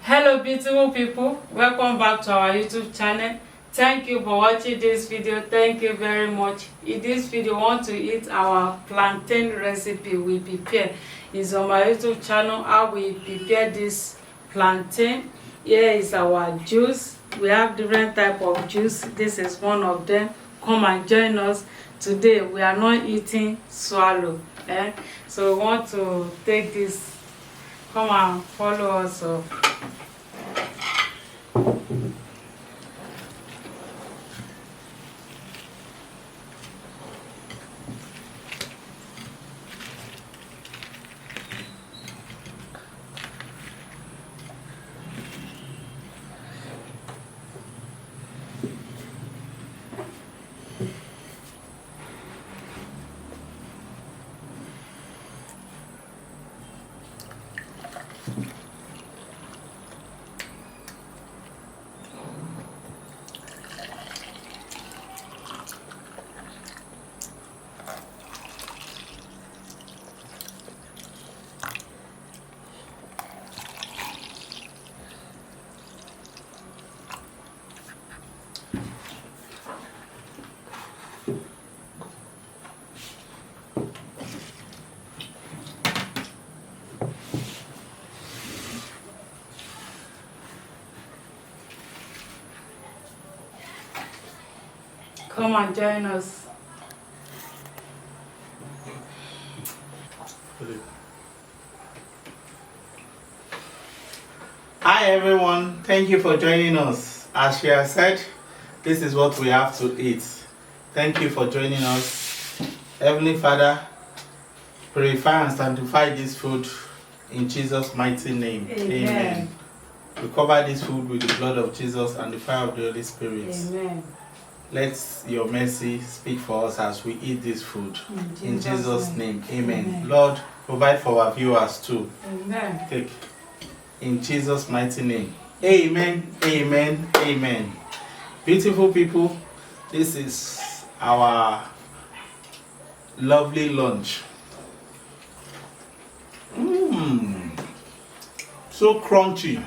Hello beautiful people, welcome back to our YouTube channel. Thank you for watching this video. Thank you very much. In this video, we want to eat our plantain recipe we prepare. It's on my YouTube channel how we prepare this plantain. Here is our juice. We have different type of juice. This is one of them. Come and join us. Today we are not eating swallow. So we want to take this. Come and follow us up. Come and join us. Hi everyone, thank you for joining us. As she has said, this is what we have to eat. Thank you for joining us. Heavenly Father, purify and sanctify this food in Jesus' mighty name. Amen. We cover this food with the blood of Jesus and the fire of the Holy Spirit. Amen. Let your mercy speak for us as we eat this food. In Jesus' name. Amen. Amen. Lord, provide for our viewers too. Amen. Take. In Jesus' mighty name. Amen. Amen. Amen. Beautiful people, this is our lovely lunch. So crunchy.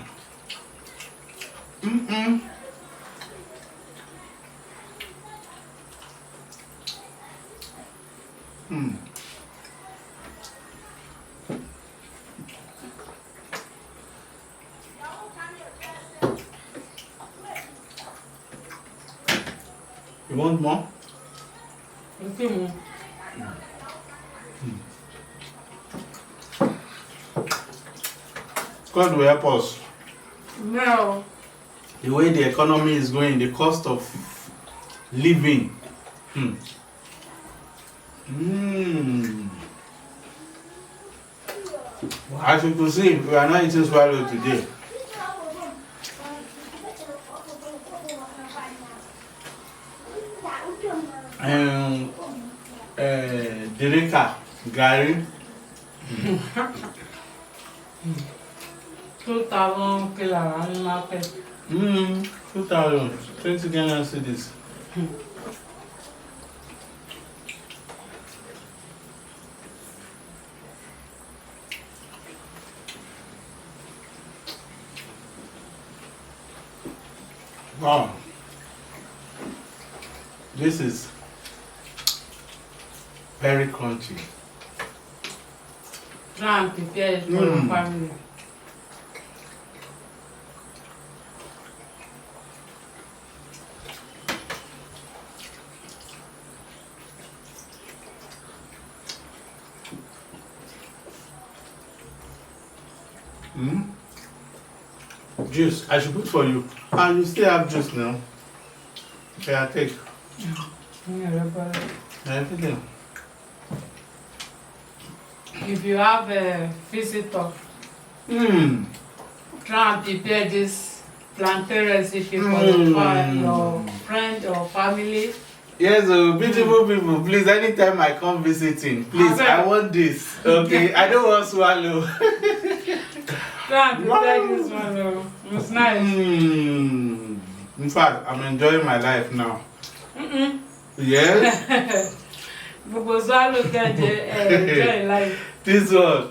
You want more? Okay. God will help us. No. The way the economy is going, the cost of living. As you can see, we are not eating swallow today. Dereka, Gary. 2,000 kilo in market. 2,000. 20 Ghana cedis. Wow. This is very crunchy. Try and prepare it for your family. Juice, I should put for you. And you still have juice now. Okay, I'll take. Everything. If you have a visitor, try and prepare this plantain recipe for your friend or family. Yes, beautiful people, please, anytime I come visiting, please, I want this. Okay, I don't want swallow. Try and prepare this one. It's nice. In fact, I'm enjoying my life now. Yes? Because I look at enjoy life. This one.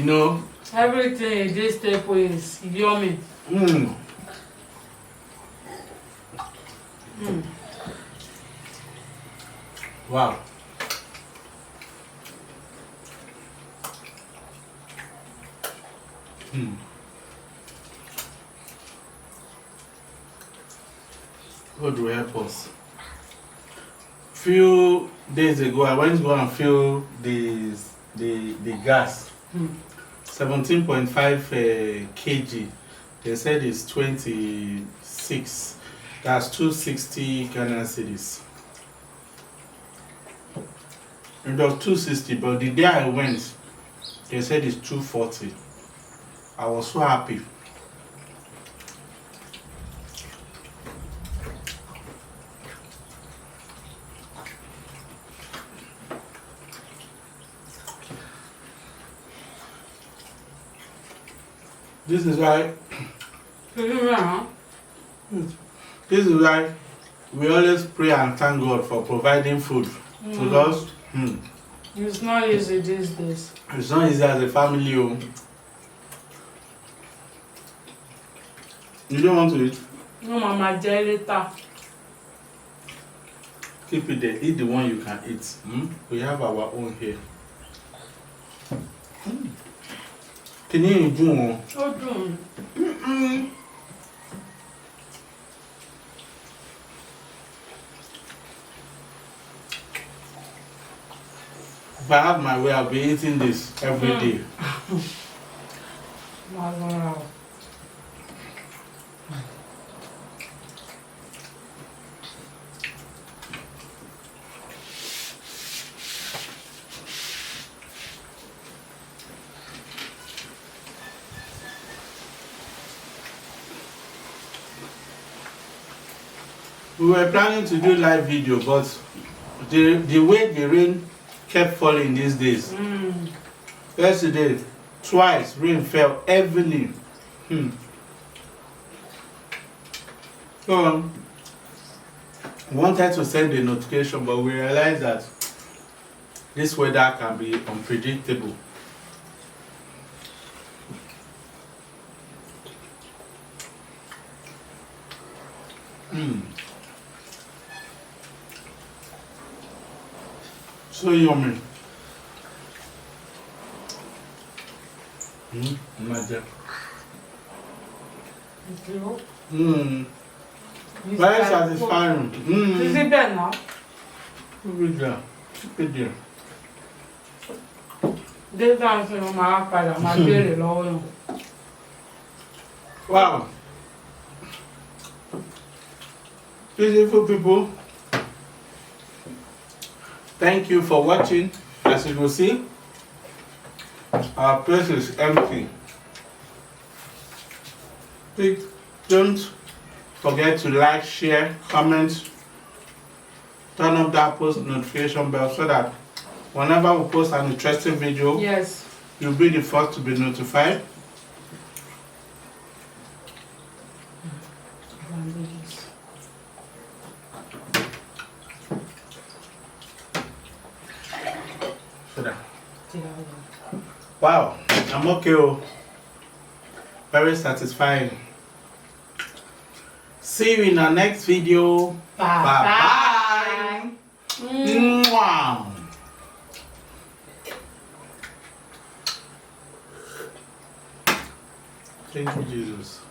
You know. Everything in this table is yummy. Mm. Wow. God will help us. Few days ago, I went to go and fill the gas. 17.5 kg. They said it's 26. That's 260 Ghana cedis. It was 260, but the day I went, they said it's 240. I was so happy. This is why. This is why we always pray and thank God for providing food to us. It's not easy these days. It's not easy as a family. You don't want to eat? No, Mama, later. Keep it there. Eat the one you can eat. We have our own here. Can you do? Oh, do. If I have my way, I'll be eating this every day. Wow. We were planning to do live video, but the way the rain kept falling these days. Yesterday, twice rain fell heavily. So we wanted to send a notification, but we realized that this weather can be unpredictable. So yummy. Imagine. Very satisfying. Is it better now? This time, so my father, my baby, Lord. Wow. Beautiful people. Thank you for watching. As you can see, our place is empty. Please don't forget to like, share, comment, turn on that post notification bell so that whenever we post an interesting video, yes, you'll be the first to be notified. Wow, I'm okay. Very satisfying. See you in our next video. Bye. Mwah. Thank you, Jesus.